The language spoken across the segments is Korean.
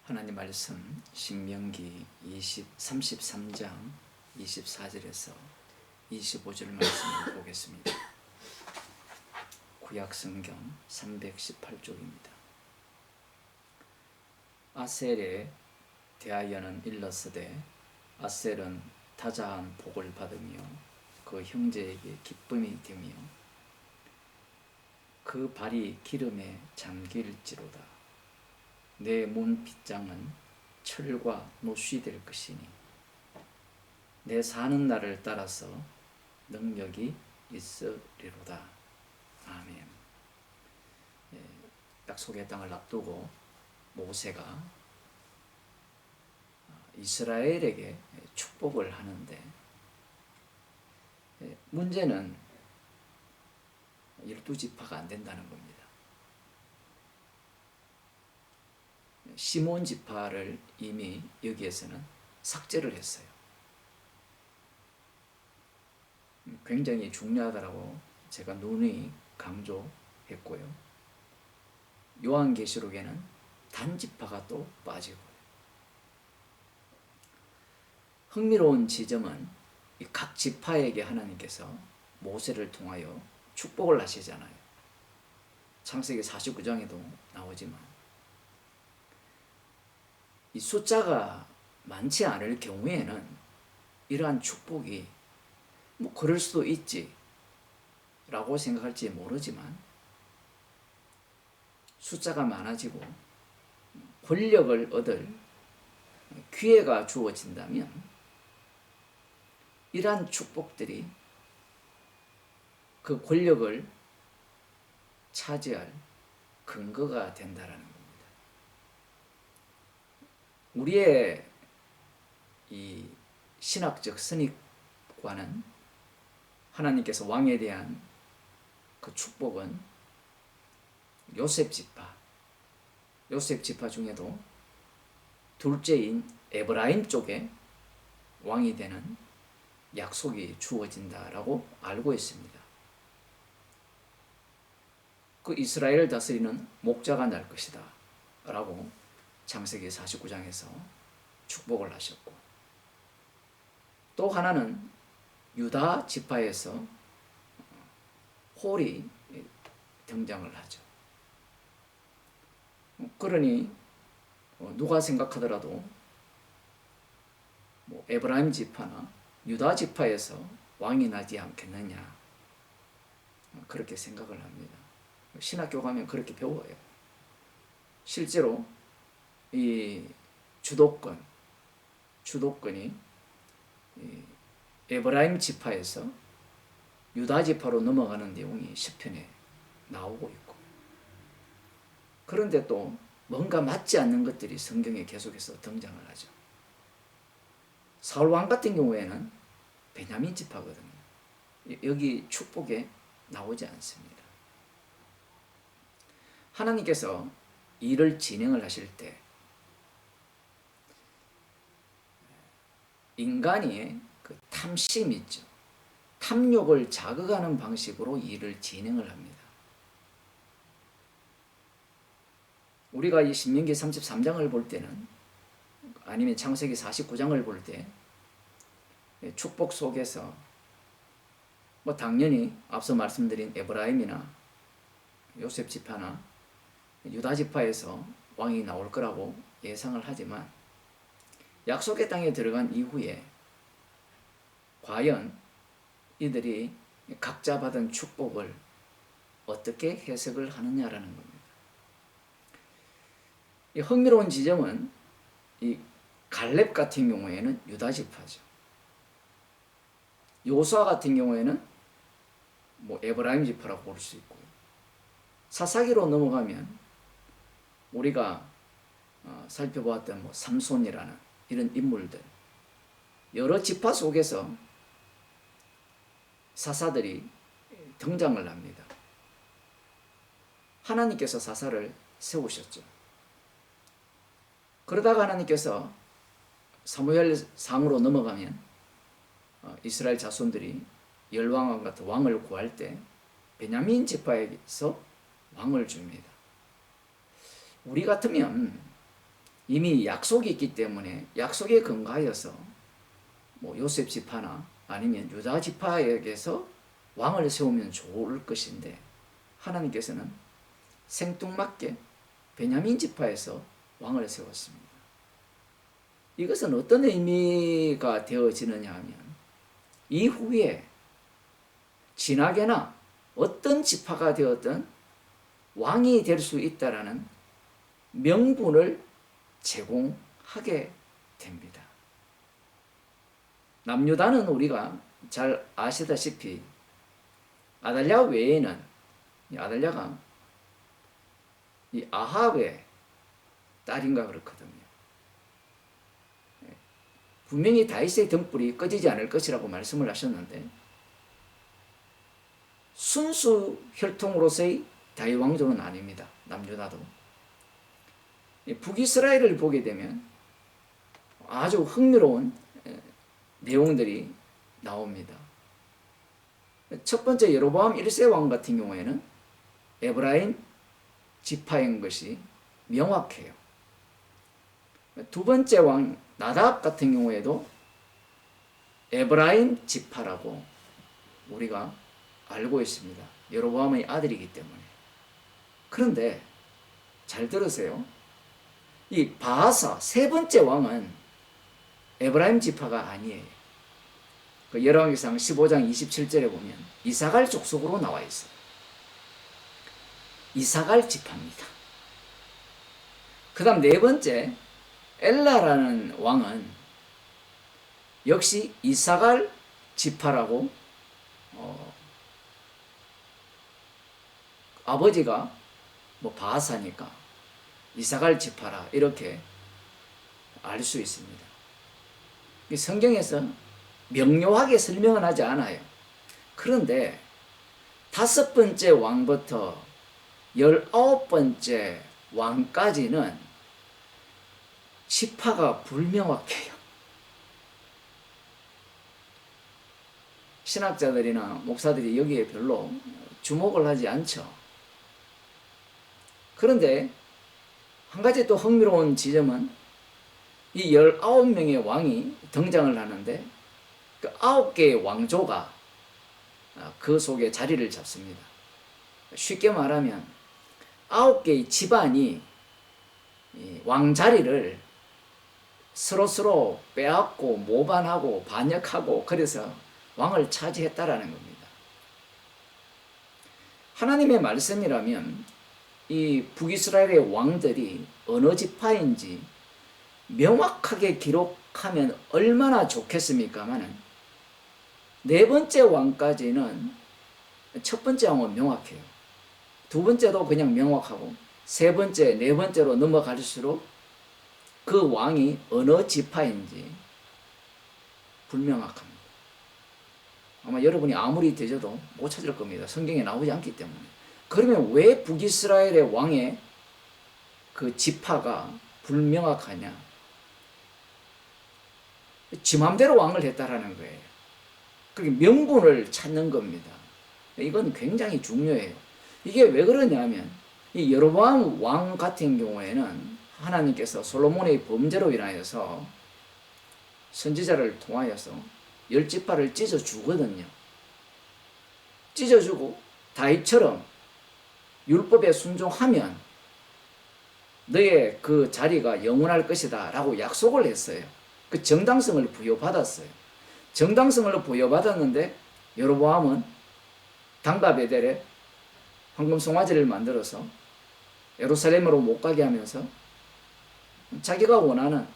하나님 말씀 신명기 33장 24절에서 25절 말씀을 보겠습니다. 구약성경 318쪽입니다. 아셀에 대하여는 일러스되 아셀은 다자한 복을 받으며 그 형제에게 기쁨이 되며 그 발이 기름에 잠길지로다. 내 문 빗장은 철과 노시 될 것이니 내 사는 날을 따라서 능력이 있으리로다. 아멘. 약속의 땅을 앞두고 모세가 이스라엘에게 축복을 하는데 문제는 12지파가 안 된다는 겁니다. 시몬 지파를 이미 여기에서는 삭제를 했어요. 굉장히 중요하다고 제가 누누이 강조했고요. 요한계시록에는 단지파가 또 빠지고, 흥미로운 지점은 각 지파에게 하나님께서 모세를 통하여 축복을 하시잖아요. 창세기 49장에도 나오지만 이 숫자가 많지 않을 경우에는 이러한 축복이 그럴 수도 있지 라고 생각할지 모르지만, 숫자가 많아지고 권력을 얻을 기회가 주어진다면 이러한 축복들이 그 권력을 차지할 근거가 된다라는 겁니다. 우리의 이 신학적 선입관은 하나님께서 왕에 대한 그 축복은 요셉 지파 중에도 둘째인 에브라임 쪽에 왕이 되는 약속이 주어진다라고 알고 있습니다. 그 이스라엘을 다스리는 목자가 날 것이다 라고 창세기 49장에서 축복을 하셨고, 또 하나는 유다 지파에서 홀이 등장을 하죠. 그러니 누가 생각하더라도 에브라임 지파나 유다 지파에서 왕이 나지 않겠느냐, 그렇게 생각을 합니다. 신학교 가면 그렇게 배워요. 실제로 이 주도권이 에브라임 지파에서 유다 지파로 넘어가는 내용이 시편에 나오고 있고, 그런데 또 뭔가 맞지 않는 것들이 성경에 계속해서 등장을 하죠. 사울 왕 같은 경우에는 베냐민 지파거든요. 여기 축복에 나오지 않습니다. 하나님께서 일을 진행을 하실 때 인간이 그 탐심 있죠. 탐욕을 자극하는 방식으로 일을 진행을 합니다. 우리가 이 신명기 33장을 볼 때는, 아니면 창세기 49장을 볼 때 축복 속에서 당연히 앞서 말씀드린 에브라임이나 요셉 지파나 유다 지파에서 왕이 나올 거라고 예상을 하지만, 약속의 땅에 들어간 이후에 과연 이들이 각자 받은 축복을 어떻게 해석을 하느냐라는 겁니다. 이 흥미로운 지점은 이 갈렙 같은 경우에는 유다 지파죠. 요수아 같은 경우에는 에브라임 지파라고 볼 수 있고, 사사기로 넘어가면 우리가 살펴보았던 삼손이라는 이런 인물들, 여러 지파 속에서 사사들이 등장을 합니다. 하나님께서 사사를 세우셨죠. 그러다가 하나님께서 사무엘상으로 넘어가면 이스라엘 자손들이 열왕왕 같은 왕을 구할 때 베냐민 지파에서 왕을 줍니다. 우리 같으면 이미 약속이 있기 때문에 약속에 근거하여서 뭐 요셉 지파나 아니면 유다 지파에게서 왕을 세우면 좋을 것인데 하나님께서는 생뚱맞게 베냐민 지파에서 왕을 세웠습니다. 이것은 어떤 의미가 되어지느냐 하면 이후에 지나게나 어떤 지파가 되었든 왕이 될 수 있다라는 명분을 제공하게 됩니다. 남유다는 우리가 잘 아시다시피 아달랴 외에는 아달랴가 이 아합의 딸인가 그렇거든요. 분명히 다윗의 등불이 꺼지지 않을 것이라고 말씀을 하셨는데 순수 혈통으로서의 다윗 왕조는 아닙니다. 남유다도. 북이스라엘을 보게 되면 아주 흥미로운 내용들이 나옵니다. 첫 번째 여로보암 1세 왕 같은 경우에는 에브라임 지파인 것이 명확해요. 두 번째 왕 나답 같은 경우에도 에브라임 지파라고 우리가 알고 있습니다. 여로보암의 아들이기 때문에. 그런데 잘 들으세요. 이 바하사 세 번째 왕은 에브라임 지파가 아니에요. 그 열왕기상 15장 27절에 보면 이사갈 족속으로 나와 있어요. 이사갈 지파입니다. 그 다음 네 번째 엘라라는 왕은 역시 이사갈 지파라고 아버지가 뭐 바하사니까 이사갈 지파라 이렇게 알 수 있습니다. 성경에서 명료하게 설명은 하지 않아요. 그런데 5번째 왕부터 19번째 왕까지는 지파가 불명확해요. 신학자들이나 목사들이 여기에 별로 주목을 하지 않죠. 그런데 한 가지 또 흥미로운 지점은 이 19명의 왕이 등장을 하는데 그 9개의 왕조가 그 속에 자리를 잡습니다. 쉽게 말하면 9개의 집안이 왕자리를 서로 빼앗고 모반하고 반역하고 그래서 왕을 차지했다라는 겁니다. 하나님의 말씀이라면 이 북이스라엘의 왕들이 어느 지파인지 명확하게 기록하면 얼마나 좋겠습니까마는 네 번째 왕까지는 첫 번째 왕은 명확해요. 두 번째도 그냥 명확하고 세 번째, 네 번째로 넘어갈수록 그 왕이 어느 지파인지 불명확합니다. 아마 여러분이 아무리 되져도 못 찾을 겁니다. 성경에 나오지 않기 때문에. 그러면 왜 북이스라엘의 왕의 그 지파가 불명확하냐? 지 맘대로 왕을 했다라는 거예요. 그게 명분을 찾는 겁니다. 이건 굉장히 중요해요. 이게 왜 그러냐면 이 여로보암 왕 같은 경우에는 하나님께서 솔로몬의 범죄로 인하여서 선지자를 통하여서 10지파를 찢어주거든요. 찢어주고 다윗처럼 율법에 순종하면 너의 그 자리가 영원할 것이다 라고 약속을 했어요. 그 정당성을 부여받았어요. 정당성을 부여받았는데 여로보암은 당과 베델에 황금 송아지를 만들어서 예루살렘으로 못 가게 하면서 자기가 원하는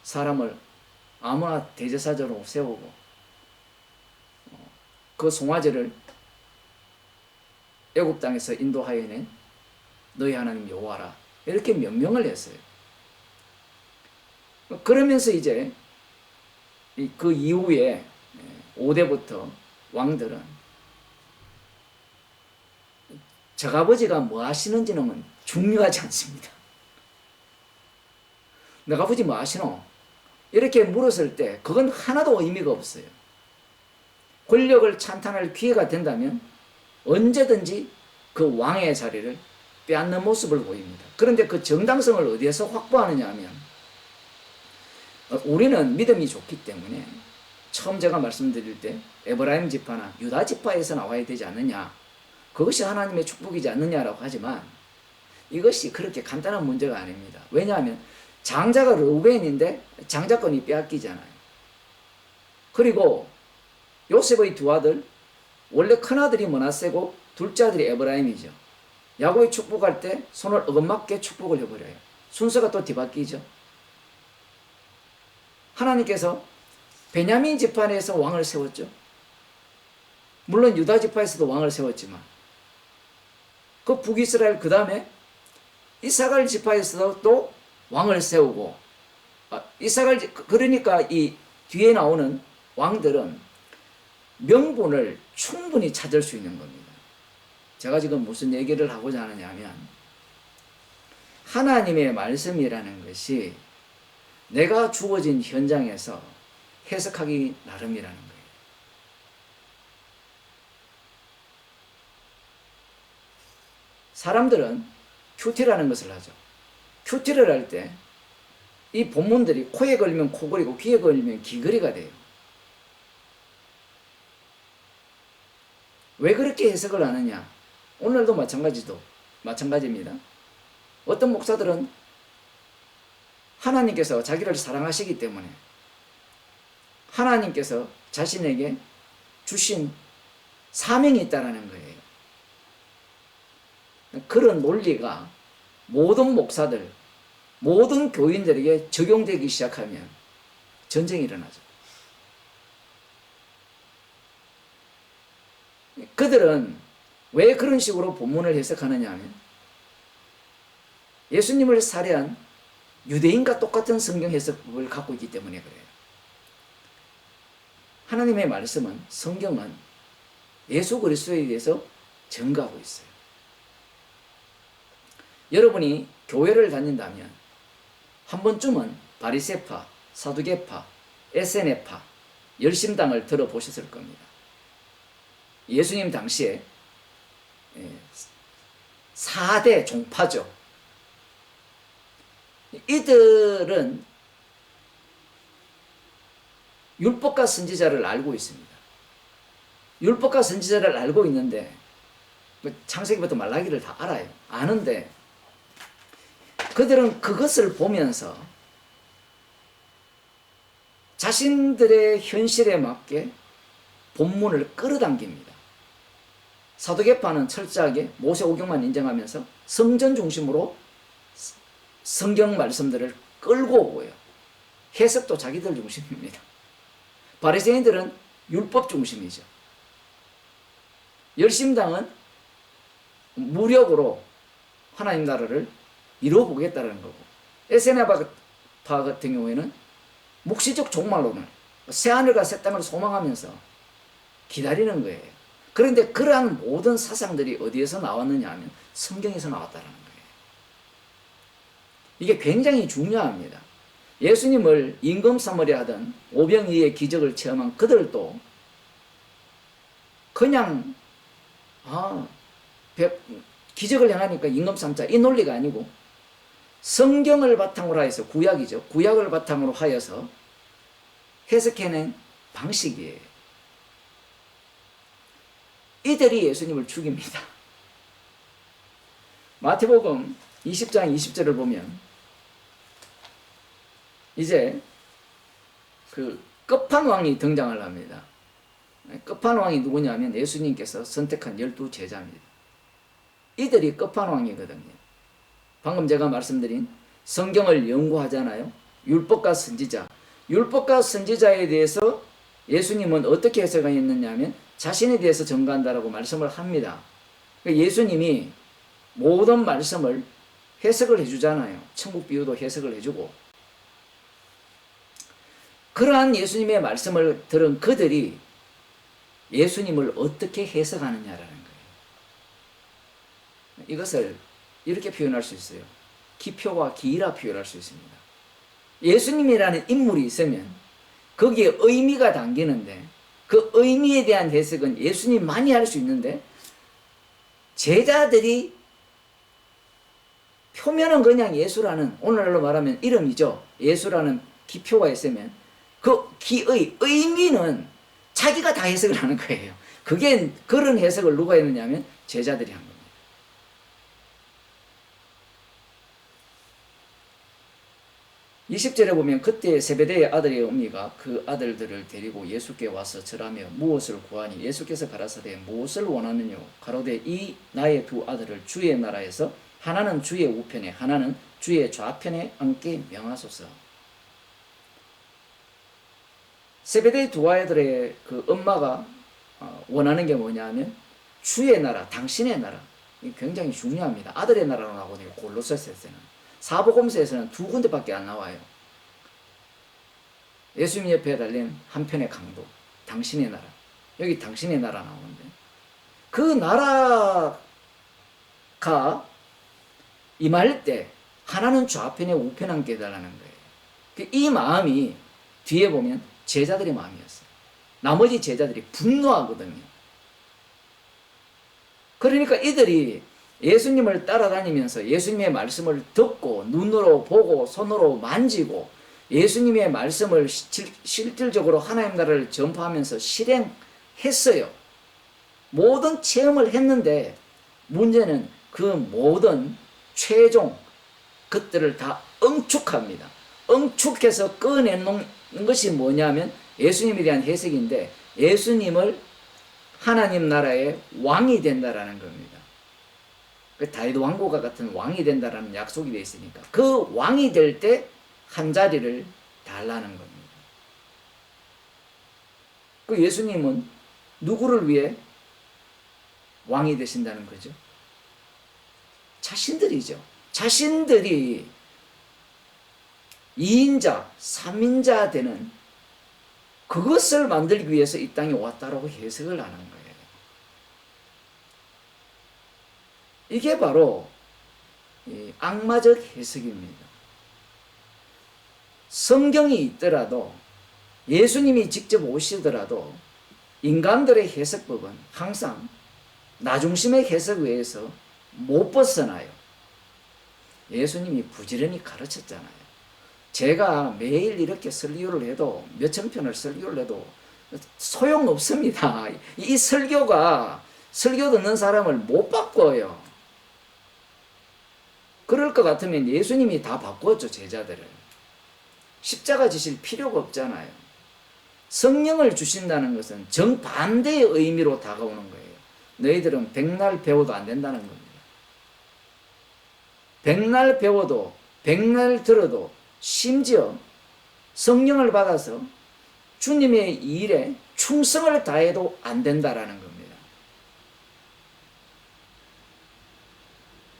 사람을 아무나 대제사장으로 세우고 그 송아지를 애굽 땅에서 인도하여낸 너희 하나님 여호와라 이렇게 명명을 했어요. 그러면서 이제 그 이후에 5대부터 왕들은 저아버지가 뭐 하시는지는 중요하지 않습니다. 너가 아버지 뭐 하시노? 이렇게 물었을 때 그건 하나도 의미가 없어요. 권력을 찬탄할 기회가 된다면 언제든지 그 왕의 자리를 빼앗는 모습을 보입니다. 그런데 그 정당성을 어디에서 확보하느냐 하면 우리는 믿음이 좋기 때문에 처음 제가 말씀드릴 때 에브라임 지파나 유다 지파에서 나와야 되지 않느냐, 그것이 하나님의 축복이지 않느냐라고 하지만 이것이 그렇게 간단한 문제가 아닙니다. 왜냐하면 장자가 르우벤인데 장자권이 빼앗기잖아요. 그리고 요셉의 두 아들, 원래 큰아들이 므낫세고 둘째 아들이 에브라임이죠. 야곱이 축복할 때 손을 어긋맞게 축복을 해버려요. 순서가 또 뒤바뀌죠. 하나님께서 베냐민 지파에서 왕을 세웠죠. 물론 유다 지파에서도 왕을 세웠지만 그 북이스라엘, 그 다음에 이사갈 지파에서도 또 왕을 세우고, 그러니까 이 뒤에 나오는 왕들은 명분을 충분히 찾을 수 있는 겁니다. 제가 지금 무슨 얘기를 하고자 하느냐면, 하나님의 말씀이라는 것이 내가 주어진 현장에서 해석하기 나름이라는 거예요. 사람들은 큐티라는 것을 하죠. 큐티를 할 때 이 본문들이 코에 걸리면 코걸이고 귀에 걸리면 귀걸이가 돼요. 왜 그렇게 해석을 하느냐? 오늘도 마찬가지입니다. 어떤 목사들은 하나님께서 자기를 사랑하시기 때문에 하나님께서 자신에게 주신 사명이 있다는 거예요. 그런 논리가 모든 목사들, 모든 교인들에게 적용되기 시작하면 전쟁이 일어나죠. 그들은 왜 그런 식으로 본문을 해석하느냐 하면, 예수님을 살해한 유대인과 똑같은 성경 해석을 갖고 있기 때문에 그래요. 하나님의 말씀은, 성경은 예수 그리스도에 대해서 증거하고 있어요. 여러분이 교회를 다닌다면 한 번쯤은 바리새파, 사두개파, 에세네파, 열심당을 들어보셨을 겁니다. 예수님 당시에 4대 종파죠. 이들은 율법과 선지자를 알고 있습니다. 율법과 선지자를 알고 있는데, 창세기부터 말라기를 다 알아요. 아는데 그들은 그것을 보면서 자신들의 현실에 맞게 본문을 끌어당깁니다. 사두개파는 철저하게 모세오경만 인정하면서 성전 중심으로 성경 말씀들을 끌고 오고요. 해석도 자기들 중심입니다. 바리새인들은 율법 중심이죠. 열심당은 무력으로 하나님 나라를 이루어보겠다는 거고, 에세네파 같은 경우에는 묵시적 종말론을 새하늘과 새 땅을 소망하면서 기다리는 거예요. 그런데 그러한 모든 사상들이 어디에서 나왔느냐 하면 성경에서 나왔다는 거예요. 이게 굉장히 중요합니다. 예수님을 임금사머리 하던 오병이의 기적을 체험한 그들도 그냥 기적을 행하니까 임금삼자, 이 논리가 아니고 성경을 바탕으로 하여서, 구약이죠. 구약을 바탕으로 하여서 해석해낸 방식이에요. 이들이 예수님을 죽입니다. 마태복음 20장 20절을 보면 이제 그 끝판왕이 등장을 합니다. 끝판왕이 누구냐면 예수님께서 선택한 12제자입니다. 이들이 끝판왕이거든요. 방금 제가 말씀드린 성경을 연구하잖아요. 율법과 선지자. 율법과 선지자에 대해서 예수님은 어떻게 해석했느냐 하면 자신에 대해서 전가한다라고 말씀을 합니다. 예수님이 모든 말씀을 해석을 해주잖아요. 천국 비유도 해석을 해주고. 그러한 예수님의 말씀을 들은 그들이 예수님을 어떻게 해석하느냐라는 거예요. 이것을 이렇게 표현할 수 있어요. 기표와 기이라 표현할 수 있습니다. 예수님이라는 인물이 있으면 거기에 의미가 담기는데, 그 의미에 대한 해석은 예수님만이 할 수 있는데, 제자들이 표면은 그냥 예수라는, 오늘날로 말하면 이름이죠. 예수라는 기표가 있으면 그 기의 의미는 자기가 다 해석을 하는 거예요. 그게 그런 해석을 누가 했느냐면 제자들이 한 겁니다. 20절에 보면 그때 세베대의 아들의 어미가 그 아들들을 데리고 예수께 와서 절하며 무엇을 구하니 예수께서 가라사대 무엇을 원하느뇨 가로되 이 나의 두 아들을 주의 나라에서 하나는 주의 우편에 하나는 주의 좌편에 앉게 명하소서. 세베대의 두 아이들의 그 엄마가 원하는 게 뭐냐면 주의 나라, 당신의 나라. 이게 굉장히 중요합니다. 아들의 나라로 나오거든요. 골로새서에서는. 사복음서에서는 두 군데밖에 안 나와요. 예수님 옆에 달린 한 편의 강도, 당신의 나라. 여기 당신의 나라 나오는데 그 나라가 임할 때 하나는 좌편에 우편에 앉게 해달라는 거예요. 이 마음이 뒤에 보면 제자들의 마음이었어요. 나머지 제자들이 분노하거든요. 그러니까 이들이 예수님을 따라다니면서 예수님의 말씀을 듣고 눈으로 보고 손으로 만지고 예수님의 말씀을 실질적으로 하나님 나라를 전파하면서 실행했어요. 모든 체험을 했는데 문제는 그 모든 최종 것들을 다 응축합니다. 응축해서 꺼내놓는 것이 뭐냐면 예수님에 대한 해석인데 예수님을 하나님 나라의 왕이 된다라는 겁니다. 다윗 왕국과 같은 왕이 된다라는 약속이 되어 있으니까 그 왕이 될 때 한 자리를 달라는 겁니다. 그 예수님은 누구를 위해 왕이 되신다는 거죠? 자신들이죠. 자신들이 2인자, 3인자 되는 그것을 만들기 위해서 이 땅에 왔다라고 해석을 하는 거예요. 이게 바로 악마적 해석입니다. 성경이 있더라도 예수님이 직접 오시더라도 인간들의 해석법은 항상 나중심의 해석에 의해서 못 벗어나요. 예수님이 부지런히 가르쳤잖아요. 제가 매일 이렇게 설교를 해도 몇천 편을 설교를 해도 소용없습니다. 이 설교가 설교 듣는 사람을 못 바꿔요. 그럴 것 같으면 예수님이 다 바꿨죠, 제자들을. 십자가 지실 필요가 없잖아요. 성령을 주신다는 것은 정반대의 의미로 다가오는 거예요. 너희들은 백날 배워도 안 된다는 겁니다. 백날 배워도 백날 들어도 심지어 성령을 받아서 주님의 일에 충성을 다해도 안 된다라는 겁니다.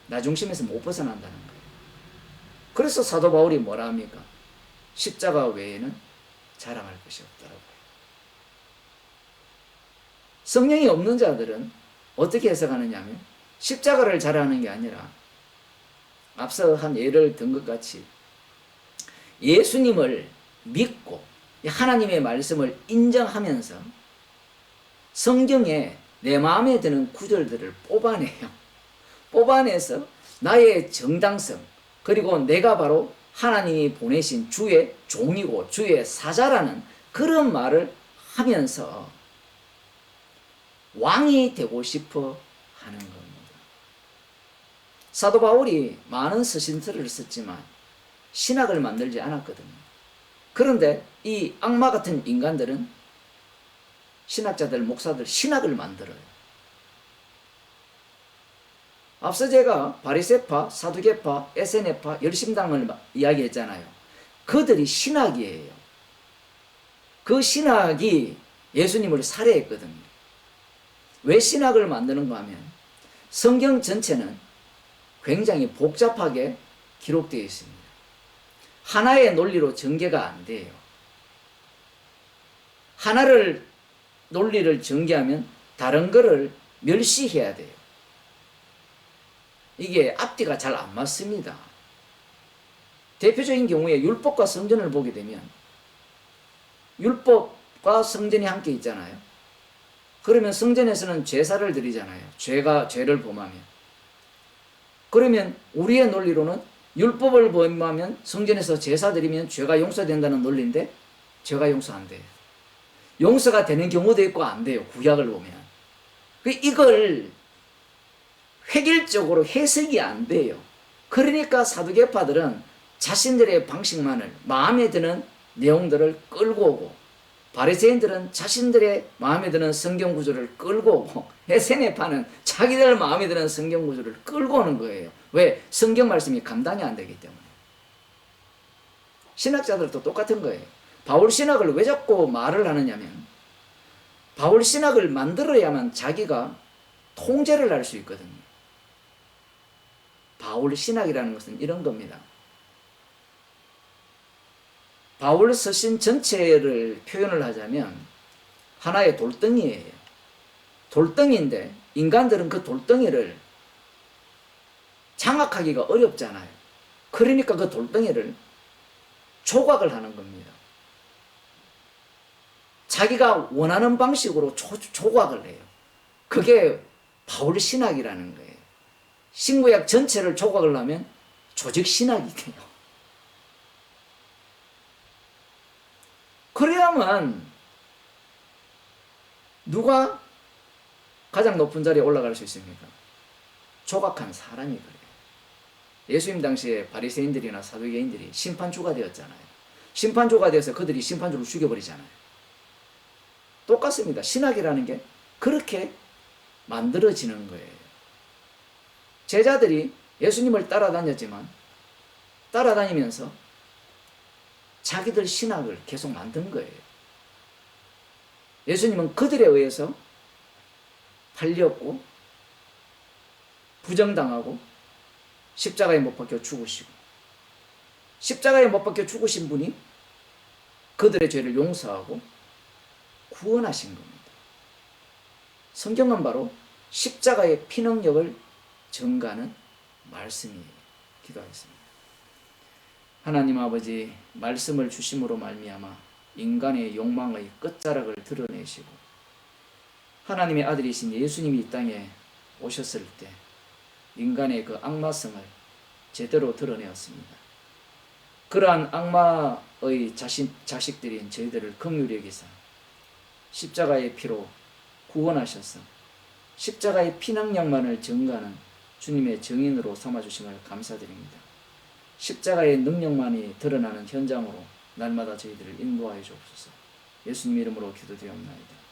나중심에서 못 벗어난다는 거예요. 그래서 사도 바울이 뭐라 합니까? 십자가 외에는 자랑할 것이 없더라고요. 성령이 없는 자들은 어떻게 해석하느냐 하면 십자가를 자랑하는 게 아니라 앞서 한 예를 든 것 같이 예수님을 믿고 하나님의 말씀을 인정하면서 성경에 내 마음에 드는 구절들을 뽑아내요. 뽑아내서 나의 정당성 그리고 내가 바로 하나님이 보내신 주의 종이고 주의 사자라는 그런 말을 하면서 왕이 되고 싶어 하는 겁니다. 사도 바울이 많은 서신서를 썼지만 신학을 만들지 않았거든요. 그런데 이 악마 같은 인간들은 신학자들, 목사들 신학을 만들어요. 앞서 제가 바리새파, 사두개파, 에세네파, 열심당을 이야기했잖아요. 그들이 신학이에요. 그 신학이 예수님을 살해했거든요. 왜 신학을 만드는가 하면 성경 전체는 굉장히 복잡하게 기록되어 있습니다. 하나의 논리로 전개가 안 돼요. 하나를 논리를 전개하면 다른 거를 멸시해야 돼요. 이게 앞뒤가 잘 안 맞습니다. 대표적인 경우에 율법과 성전을 보게 되면 율법과 성전이 함께 있잖아요. 그러면 성전에서는 제사를 드리잖아요. 죄를 범하면. 그러면 우리의 논리로는 율법을 범하면 성전에서 제사 드리면 죄가 용서된다는 논리인데 죄가 용서 안 돼요. 용서가 되는 경우도 있고 안 돼요. 구약을 보면. 이걸 획일적으로 해석이 안 돼요. 그러니까 사두개파들은 자신들의 방식만을 마음에 드는 내용들을 끌고 오고 바리새인들은 자신들의 마음에 드는 성경 구조를 끌고 오고 에세네파는 자기들 마음에 드는 성경 구조를 끌고 오는 거예요. 왜? 성경 말씀이 감당이 안 되기 때문에. 신학자들도 똑같은 거예요. 바울 신학을 왜 자꾸 말을 하느냐면 바울 신학을 만들어야만 자기가 통제를 할 수 있거든요. 바울 신학이라는 것은 이런 겁니다. 바울 서신 전체를 표현을 하자면 하나의 돌덩이예요. 돌덩이인데 인간들은 그 돌덩이를 장악하기가 어렵잖아요. 그러니까 그 돌덩이를 조각을 하는 겁니다. 자기가 원하는 방식으로 조각을 해요. 그게 바울 신학이라는 거예요. 신구약 전체를 조각을 하면 조직 신학이 돼요. 그래야만 누가 가장 높은 자리에 올라갈 수 있습니까? 조각한 사람이 그래요. 예수님 당시에 바리새인들이나 사두개인들이 심판주가 되었잖아요. 심판주가 되어서 그들이 심판주를 죽여버리잖아요. 똑같습니다. 신학이라는 게 그렇게 만들어지는 거예요. 제자들이 예수님을 따라다녔지만 따라다니면서 자기들 신학을 계속 만든 거예요. 예수님은 그들에 의해서 팔렸고 부정당하고 십자가에 못 박혀 죽으시고 십자가에 못 박혀 죽으신 분이 그들의 죄를 용서하고 구원하신 겁니다. 성경은 바로 십자가의 피능력을 증가하는 말씀이에요. 기도하겠습니다. 하나님 아버지, 말씀을 주심으로 말미암아 인간의 욕망의 끝자락을 드러내시고 하나님의 아들이신 예수님이 이 땅에 오셨을 때 인간의 그 악마성을 제대로 드러내었습니다. 그러한 악마의 자식들인 저희들을 긍휼히 여기사 십자가의 피로 구원하셔서 십자가의 피능력만을 증거하는 주님의 증인으로 삼아주심을 감사드립니다. 십자가의 능력만이 드러나는 현장으로 날마다 저희들을 인도하여 주옵소서. 예수님 이름으로 기도드리옵나이다.